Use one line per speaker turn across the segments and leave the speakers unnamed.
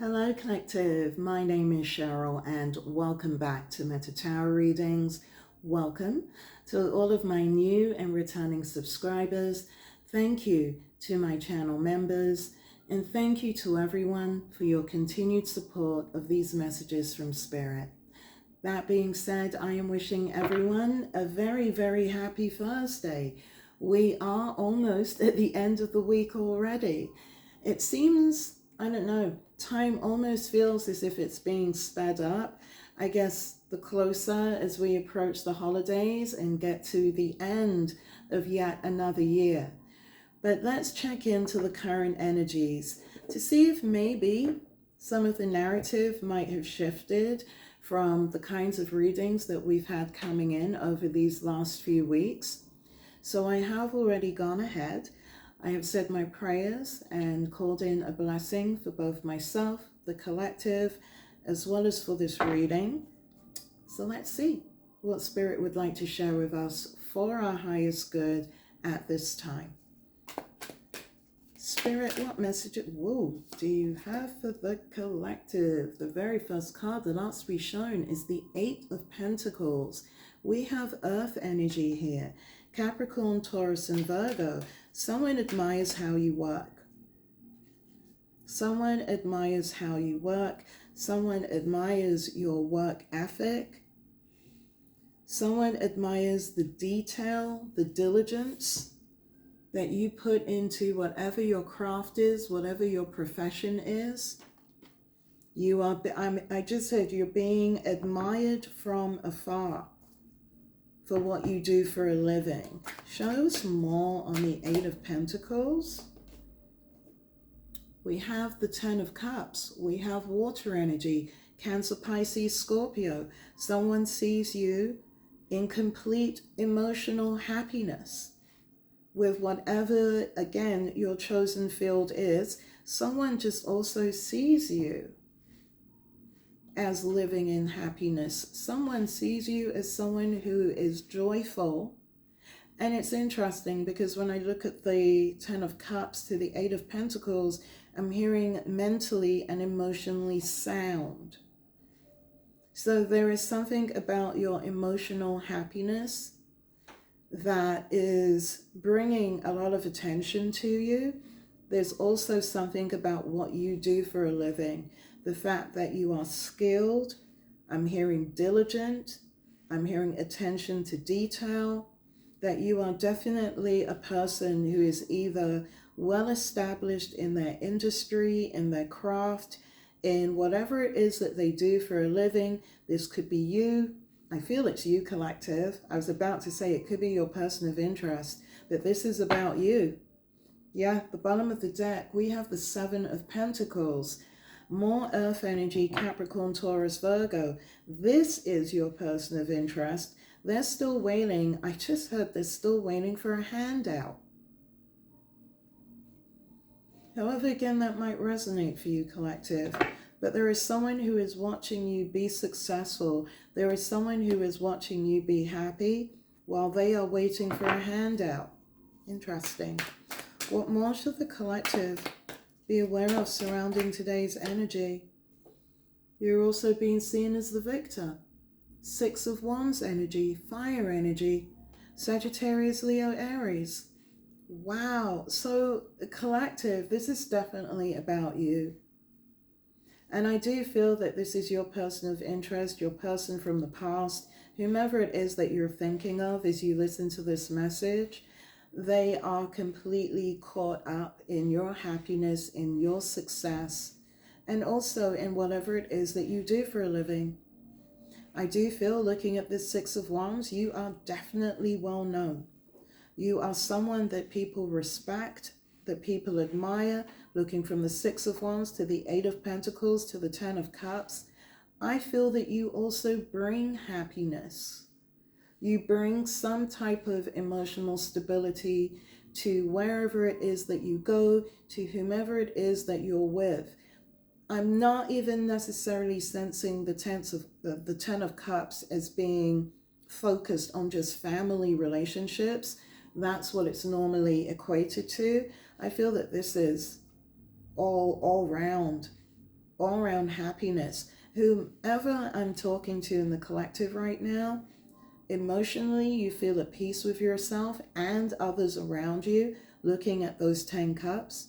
Hello Collective, my name is Cheryl and welcome back to Tarot Readings. Welcome to all of my new and returning subscribers. Thank you to my channel members and thank you to everyone for your continued support of these messages from Spirit. That being said, I am wishing everyone a very, very happy Thursday. We are almost at the end of the week already. It seems, I don't know, time almost feels as if it's being sped up. I guess the closer as we approach the holidays and get to the end of yet another year. But let's check into the current energies to see if maybe some of the narrative might have shifted from the kinds of readings that we've had coming in over these last few weeks. So I have already gone ahead. I have said my prayers and called in a blessing for both myself, the collective, as well as for this reading. So let's see what Spirit would like to share with us for our highest good at this time. Spirit, what message do you have for the collective? The very first card that asks to be shown is the Eight of Pentacles. We have Earth energy here. Capricorn, Taurus, and Virgo. Someone admires how you work. Someone admires how you work. Someone admires your work ethic. Someone admires the detail, the diligence that you put into whatever your craft is, whatever your profession is. You are, I just said, you're being admired from afar for what you do for a living. Show us more on the Eight of Pentacles. We have the Ten of Cups. We have water energy, Cancer, Pisces, Scorpio. Someone sees you in complete emotional happiness with whatever, again, your chosen field is. Someone just also sees you as living in happiness. Someone sees you as someone who is joyful. And it's interesting because when I look at the Ten of Cups to the Eight of Pentacles, I'm hearing mentally and emotionally sound. So there is something about your emotional happiness that is bringing a lot of attention to you. There's also something about what you do for a living. The fact that you are skilled. I'm hearing diligent. I'm hearing attention to detail. That you are definitely a person who is either well established in their industry, in their craft, in whatever it is that they do for a living. This could be you. I feel it's you, collective. I was about to say it could be your person of interest, but this is about you. Yeah, the bottom of the deck, we have the Seven of Pentacles. More earth energy, Capricorn, Taurus, Virgo. This is your person of interest. They're still waiting. I just heard they're still waiting for a handout. However, again, that might resonate for you, collective. But there is someone who is watching you be successful. There is someone who is watching you be happy while they are waiting for a handout. Interesting. What more should the collective be aware of surrounding today's energy? You're also being seen as the victor. Six of Wands energy, fire energy, Sagittarius, Leo, Aries. Wow. So, collective, this is definitely about you. And I do feel that this is your person of interest, your person from the past, whomever it is that you're thinking of as you listen to this message. They are completely caught up in your happiness, in your success, and also in whatever it is that you do for a living. I do feel, looking at this Six of Wands, you are definitely well known. You are someone that people respect, that people admire. Looking from the Six of Wands to the Eight of Pentacles to the Ten of Cups, I feel that you also bring happiness. You bring some type of emotional stability to wherever it is that you go, to whomever it is that you're with. I'm not even necessarily sensing the Ten of Cups as being focused on just family relationships. That's what it's normally equated to. I feel that this is all round all around happiness. Whomever I'm talking to in the collective right now, emotionally, you feel at peace with yourself and others around you, looking at those 10 cups.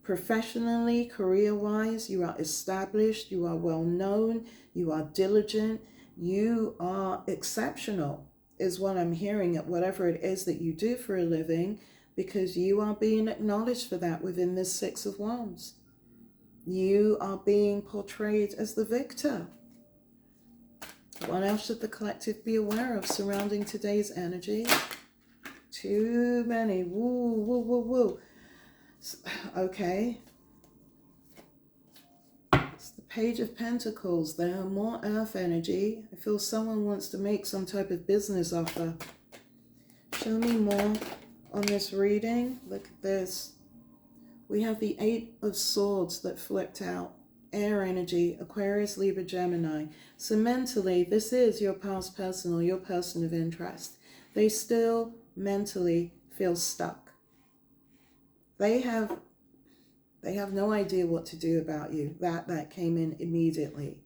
Professionally, career-wise, you are established, you are well known, you are diligent, you are exceptional, is what I'm hearing at whatever it is that you do for a living, because you are being acknowledged for that within this Six of Wands. You are being portrayed as the victor. What else should the collective be aware of surrounding today's energy? Too many. Woo, woo, woo, woo. Okay. It's the Page of Pentacles. There are more earth energy. I feel someone wants to make some type of business offer. Show me more on this reading. Look at this. We have the Eight of Swords that flipped out. Air energy, Aquarius, Libra, Gemini. So mentally, this is your past person or your person of interest. They still mentally feel stuck. They have no idea what to do about you. That came in immediately.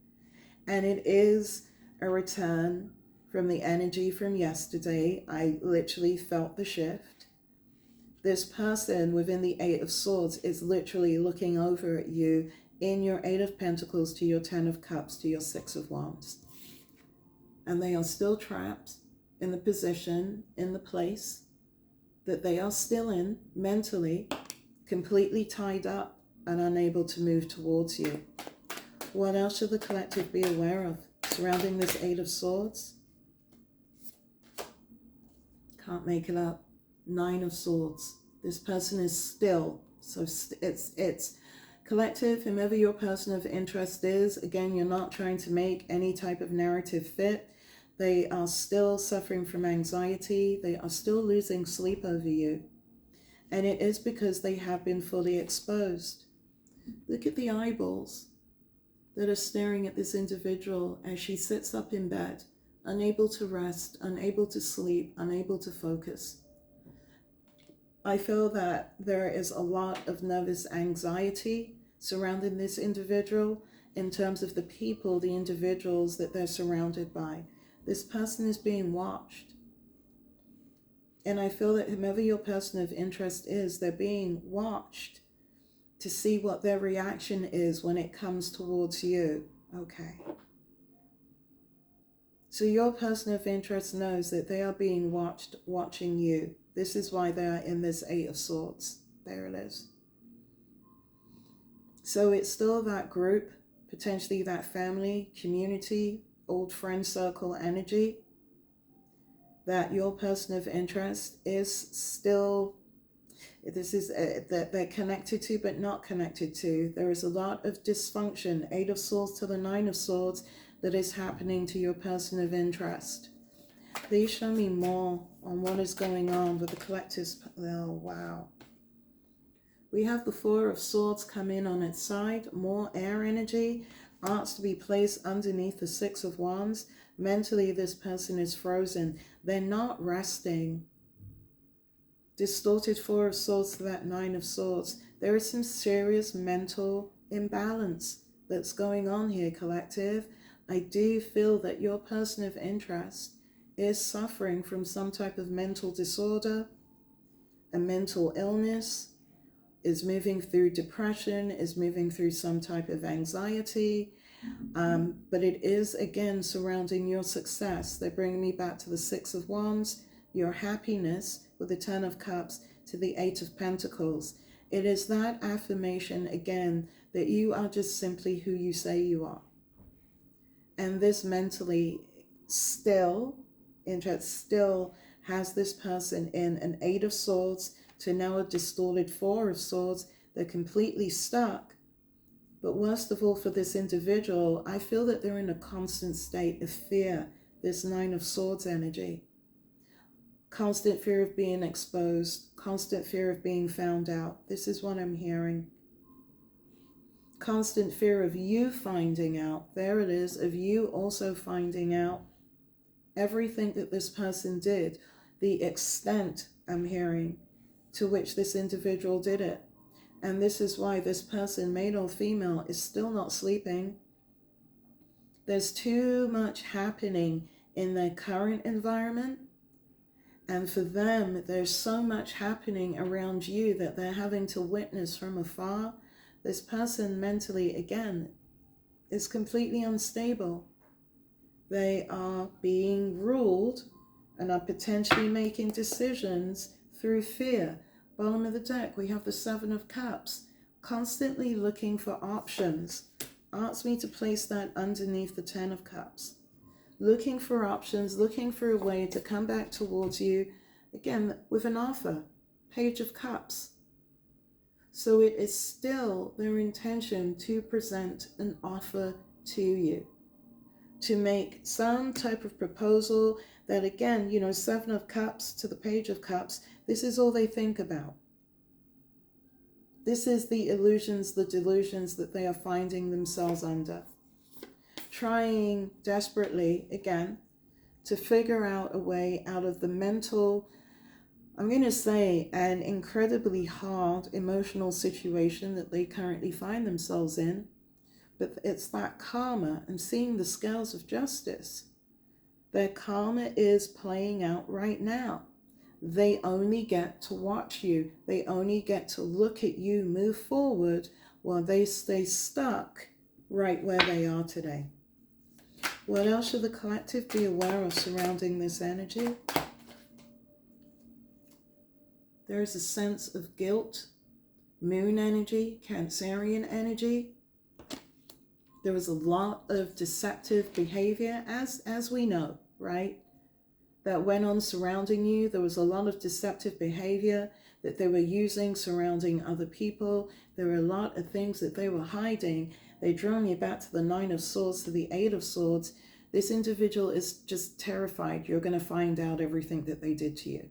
And it is a return from the energy from yesterday. I literally felt the shift. This person within the Eight of Swords is literally looking over at you in your Eight of Pentacles to your 10 of Cups to your 6 of Wands. And they are still trapped in the position, in the place that they are still in mentally, completely tied up and unable to move towards you. What else should the collective be aware of surrounding this Eight of Swords? Can't make it up. 9 of Swords. This person is still, so it's collective, whomever your person of interest is. Again, you're not trying to make any type of narrative fit. They are still suffering from anxiety. They are still losing sleep over you. And it is because they have been fully exposed. Look at the eyeballs that are staring at this individual as she sits up in bed, unable to rest, unable to sleep, unable to focus. I feel that there is a lot of nervous anxiety surrounding this individual in terms of the people, the individuals that they're surrounded by. This person is being watched. And I feel that whomever your person of interest is, they're being watched to see what their reaction is when it comes towards you. Okay. So your person of interest knows that they are being watched, watching you. This is why they are in this Eight of Swords. There it is. So it's still that group, potentially that family, community, old friend circle energy that your person of interest is still, this is that they're connected to but not connected to. There is a lot of dysfunction, 8 of Swords to the 9 of Swords, that is happening to your person of interest. Please show me more on what is going on with the collectives. Oh, wow. We have the 4 of Swords come in on its side, more air energy, asked to be placed underneath the 6 of Wands. Mentally, this person is frozen. They're not resting. Distorted 4 of Swords to that 9 of Swords. There is some serious mental imbalance that's going on here, collective. I do feel that your person of interest is suffering from some type of mental disorder, a mental illness, is moving through depression, is moving through some type of anxiety. But it is, again, surrounding your success. They bring me back to the 6 of Wands, your happiness with the 10 of Cups to the 8 of Pentacles. It is that affirmation, again, that you are just simply who you say you are. And this mentally still has this person in an 8 of Swords to now a distorted 4 of Swords. They're completely stuck. But worst of all for this individual, I feel that they're in a constant state of fear, this 9 of Swords energy. Constant fear of being exposed, constant fear of being found out. This is what I'm hearing. Constant fear of you finding out. There it is, of you also finding out everything that this person did, the extent, I'm hearing, to which this individual did it. And this is why this person, male or female, is still not sleeping. There's too much happening in their current environment. And for them, there's so much happening around you that they're having to witness from afar. This person mentally, again, is completely unstable. They are being ruled and are potentially making decisions through fear. Bottom of the deck, we have the Seven of Cups, constantly looking for options. Ask me to place that underneath the Ten of Cups. Looking for options, looking for a way to come back towards you, again, with an offer. Page of Cups. So it is still their intention to present an offer to you, to make some type of proposal that, again, you know, Seven of Cups to the Page of Cups, this is all they think about. This is the illusions, the delusions that they are finding themselves under. Trying desperately, again, to figure out a way out of the mental, I'm going to say, an incredibly hard emotional situation that they currently find themselves in. But it's that karma and seeing the scales of justice. Their karma is playing out right now. They only get to watch you. They only get to look at you move forward while they stay stuck right where they are today. What else should the collective be aware of surrounding this energy? There is a sense of guilt, moon energy, Cancerian energy. There was a lot of deceptive behavior, as we know, right? That went on surrounding you. There was a lot of deceptive behavior that they were using surrounding other people. There were a lot of things that they were hiding. They drew me back to the Nine of Swords, to the Eight of Swords. This individual is just terrified. You're going to find out everything that they did to you.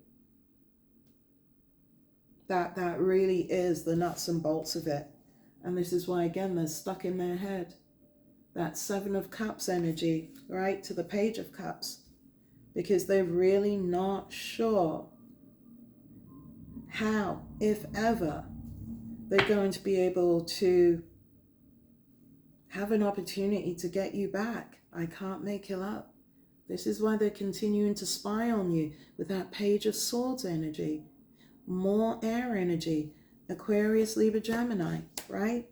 That really is the nuts and bolts of it. And this is why, again, they're stuck in their head. That Seven of Cups energy, right, to the Page of Cups. Because they're really not sure how, if ever, they're going to be able to have an opportunity to get you back. I can't make it up. This is why they're continuing to spy on you with that Page of Swords energy. More air energy. Aquarius, Libra, Gemini, right?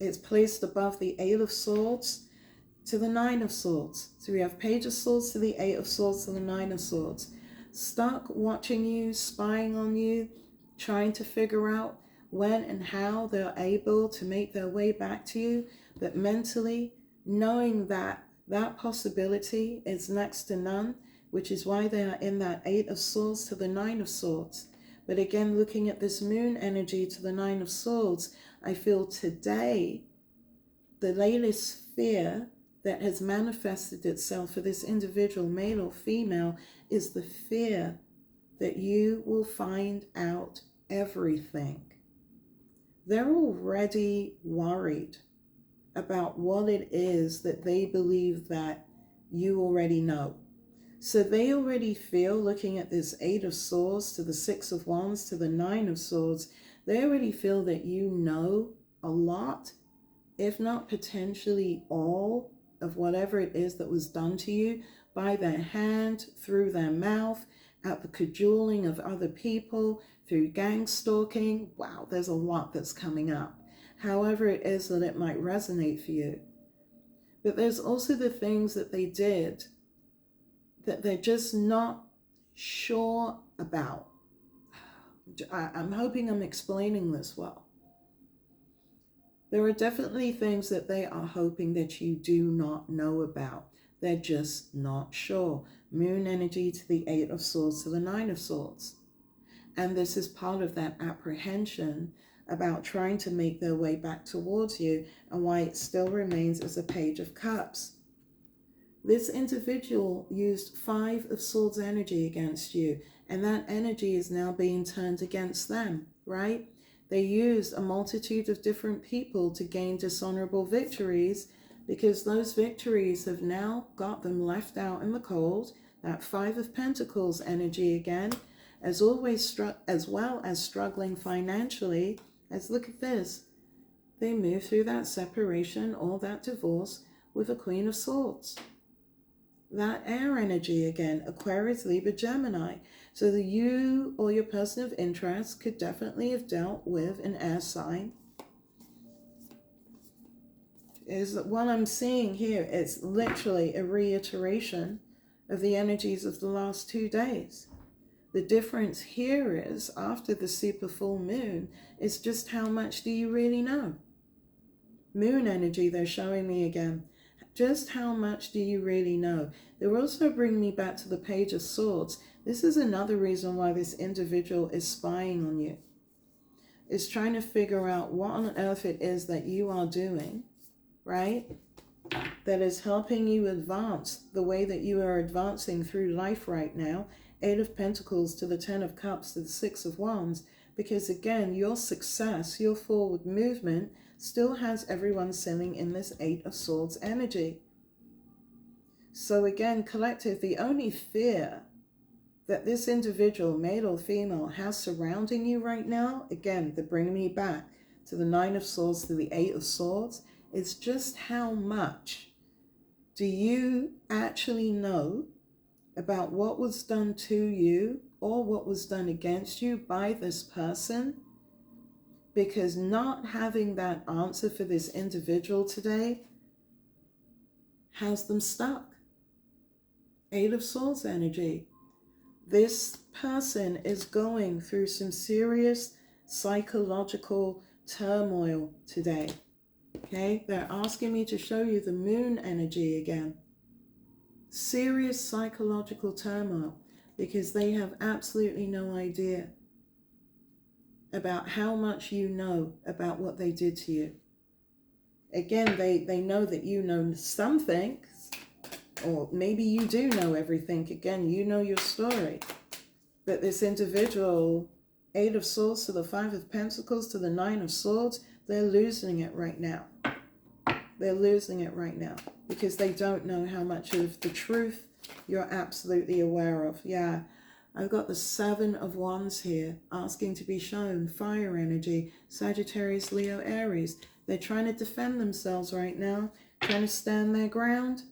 It's placed above the Eight of Swords to the Nine of Swords. So we have Page of Swords to the Eight of Swords to the Nine of Swords. Stuck watching you, spying on you, trying to figure out when and how they're able to make their way back to you, but mentally knowing that that possibility is next to none, which is why they are in that Eight of Swords to the Nine of Swords. But again, looking at this moon energy to the Nine of Swords, I feel today the latest fear that has manifested itself for this individual, male or female, is the fear that you will find out everything. They're already worried about what it is that they believe that you already know. So they already feel, looking at this Eight of Swords to the Six of Wands to the Nine of Swords, they already feel that you know a lot, if not potentially all, of whatever it is that was done to you by their hand, through their mouth, at the cajoling of other people, through gang stalking. Wow, there's a lot that's coming up. However it is that it might resonate for you. But there's also the things that they did that they're just not sure about. I'm hoping I'm explaining this well. There are definitely things that they are hoping that you do not know about. They're just not sure. Moon energy to the Eight of Swords to the Nine of Swords. And this is part of that apprehension about trying to make their way back towards you, and why it still remains as a Page of Cups. This individual used Five of Swords energy against you, and that energy is now being turned against them, right? They used a multitude of different people to gain dishonorable victories, because those victories have now got them left out in the cold. That Five of Pentacles energy again, as always, as well as struggling financially, As look at this. They move through that separation or that divorce with a Queen of Swords. That air energy again, Aquarius, Libra, Gemini. So that you or your person of interest could definitely have dealt with an air sign. Is what I'm seeing here, it's literally a reiteration of the energies of the last 2 days. The difference here is, after the super full moon, is just how much do you really know? Moon energy, they're showing me again. Just how much do you really know? They're also bringing me back to the Page of Swords. This is another reason why this individual is spying on you. Is trying to figure out what on earth it is that you are doing, right? That is helping you advance the way that you are advancing through life right now. 8 of Pentacles to the 10 of Cups to the 6 of Wands. Because again, your success, your forward movement still has everyone sitting in this 8 of Swords energy. So again, collective, the only fear that this individual, male or female, has surrounding you right now, again, they're bringing me back to the 9 of Swords to the 8 of Swords, is just how much do you actually know about what was done to you or what was done against you by this person? Because not having that answer for this individual today has them stuck. 8 of Swords energy. This person is going through some serious psychological turmoil today. Okay, they're asking me to show you the moon energy again. Serious psychological turmoil because they have absolutely no idea about how much you know about what they did to you. Again, they know that you know some things, or maybe you do know everything. Again, you know your story. But this individual, 8 of Swords to the 5 of Pentacles to the 9 of Swords, they're losing it right now. They're losing it right now because they don't know how much of the truth you're absolutely aware of. Yeah, I've got the 7 of Wands here, asking to be shown fire energy, Sagittarius, Leo, Aries. They're trying to defend themselves right now, trying to stand their ground.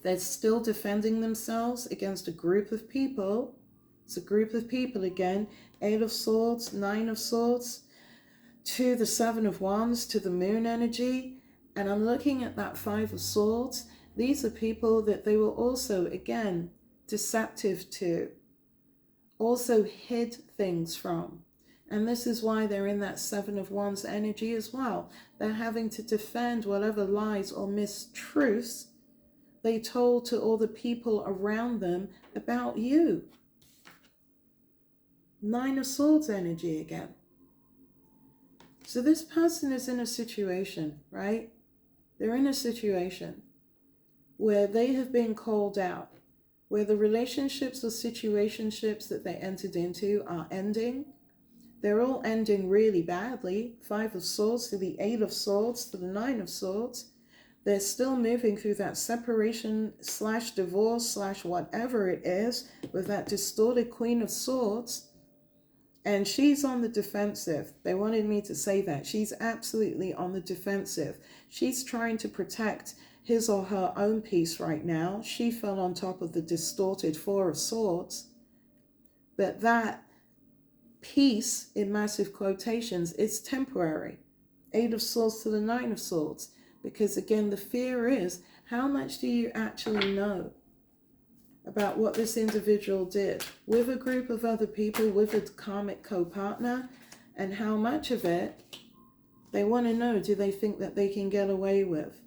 They're still defending themselves against a group of people. It's a group of people again. 8 of Swords, 9 of Swords, to the 7 of Wands, to the moon energy. And I'm looking at that 5 of Swords. These are people that they were also, again, deceptive to, also hid things from. And this is why they're in that 7 of Wands energy as well. They're having to defend whatever lies or mistruths they told to all the people around them about you. 9 of Swords energy again. So this person is in a situation, right? They're in a situation where they have been called out, where the relationships or situationships that they entered into are ending. They're all ending really badly. 5 of Swords to the 8 of Swords to the 9 of Swords. They're still moving through that separation / divorce / whatever it is with that distorted Queen of Swords. And she's on the defensive. They wanted me to say that. She's absolutely on the defensive. She's trying to protect his or her own peace right now. She fell on top of the distorted 4 of Swords. But that peace, in massive quotations, is temporary. 8 of Swords to the 9 of Swords. Because again, the fear is, how much do you actually know about what this individual did with a group of other people, with a karmic co-partner, and how much of it they want to know, do they think that they can get away with?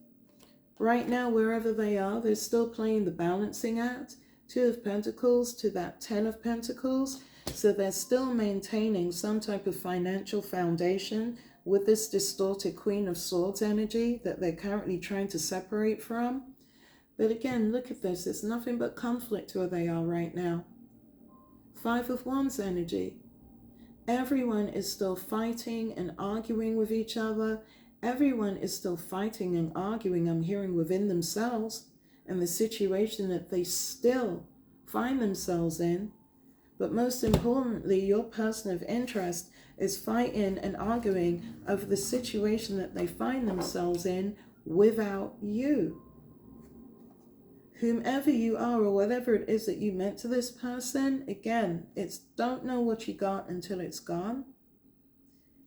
Right now, wherever they are, they're still playing the balancing act. 2 of Pentacles to that 10 of Pentacles. So they're still maintaining some type of financial foundation with this distorted Queen of Swords energy that they're currently trying to separate from. But again, look at this. It's nothing but conflict where they are right now. 5 of Wands energy. Everyone is still fighting and arguing with each other. Everyone is still fighting and arguing, I'm hearing, within themselves and the situation that they still find themselves in. But most importantly, your person of interest is fighting and arguing over the situation that they find themselves in without you. Whomever you are or whatever it is that you meant to this person, again, it's don't know what you got until it's gone.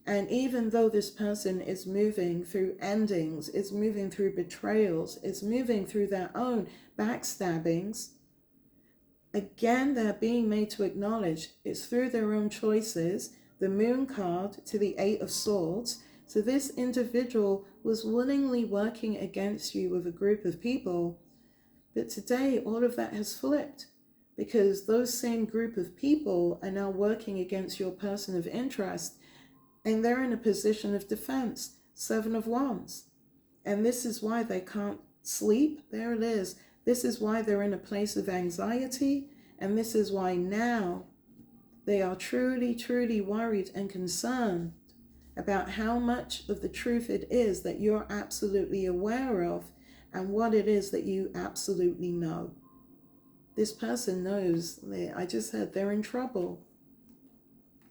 And even though this person is moving through endings, is moving through betrayals, is moving through their own backstabbings, again, they're being made to acknowledge it's through their own choices. The Moon card to the Eight of Swords. So this individual was willingly working against you with a group of people. But today, all of that has flipped because those same group of people are now working against your person of interest, and they're in a position of defense. Seven of Wands. And this is why they can't sleep. There it is. This is why they're in a place of anxiety. And this is why now they are truly, truly worried and concerned about how much of the truth it is that you're absolutely aware of and what it is that you absolutely know. This person knows, I just said, they're in trouble.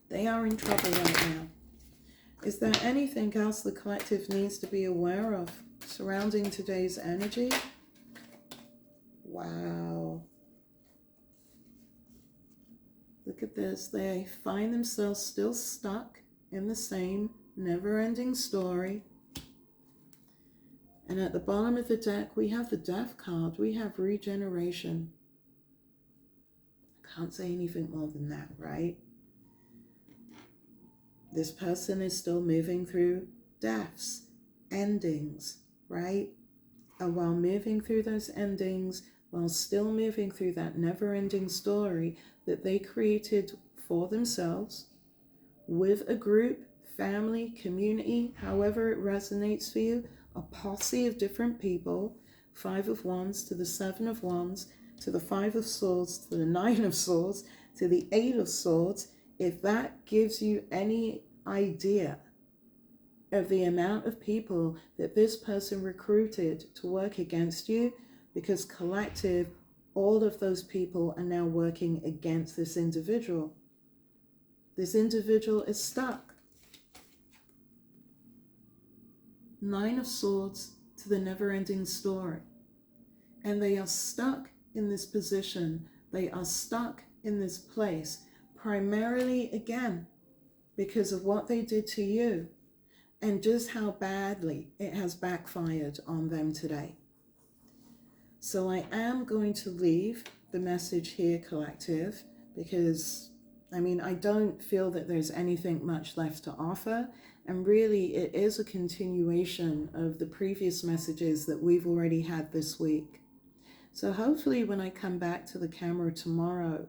They are in trouble right now. Is there anything else the collective needs to be aware of surrounding today's energy? Wow. Look at this. They find themselves still stuck in the same never-ending story. And at the bottom of the deck, we have the Death card. We have regeneration. I can't say anything more than that, right? This person is still moving through deaths, endings, right? And while moving through those endings, while still moving through that never-ending story that they created for themselves, with a group, family, community, however it resonates for you, a posse of different people, Five of Wands to the Seven of Wands, to the Five of Swords, to the Nine of Swords, to the Eight of Swords. If that gives you any idea of the amount of people that this person recruited to work against you, because collective, all of those people are now working against this individual. This individual is stuck. Nine of Swords to the never-ending story. And they are stuck in this position. They are stuck in this place, primarily, again, because of what they did to you and just how badly it has backfired on them today. So I am going to leave the message here, collective, because I don't feel that there's anything much left to offer. And really, it is a continuation of the previous messages that we've already had this week. So hopefully when I come back to the camera tomorrow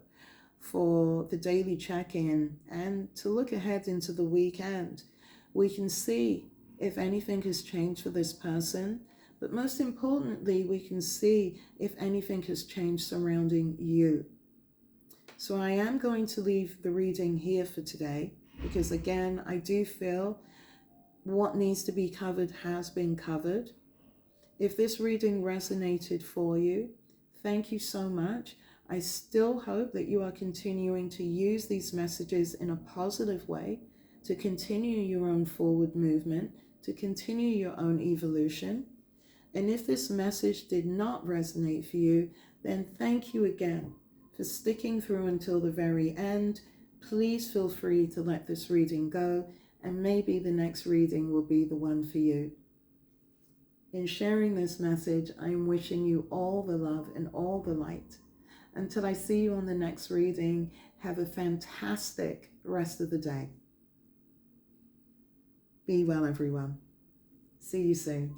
for the daily check-in and to look ahead into the weekend, we can see if anything has changed for this person. But most importantly, we can see if anything has changed surrounding you. So I am going to leave the reading here for today because, again, I do feel what needs to be covered has been covered. If this reading resonated for you, thank you so much. I still hope that you are continuing to use these messages in a positive way to continue your own forward movement, to continue your own evolution. And if this message did not resonate for you, then thank you again for sticking through until the very end. Please feel free to let this reading go, and maybe the next reading will be the one for you. In sharing this message, I am wishing you all the love and all the light. Until I see you on the next reading, have a fantastic rest of the day. Be well, everyone. See you soon.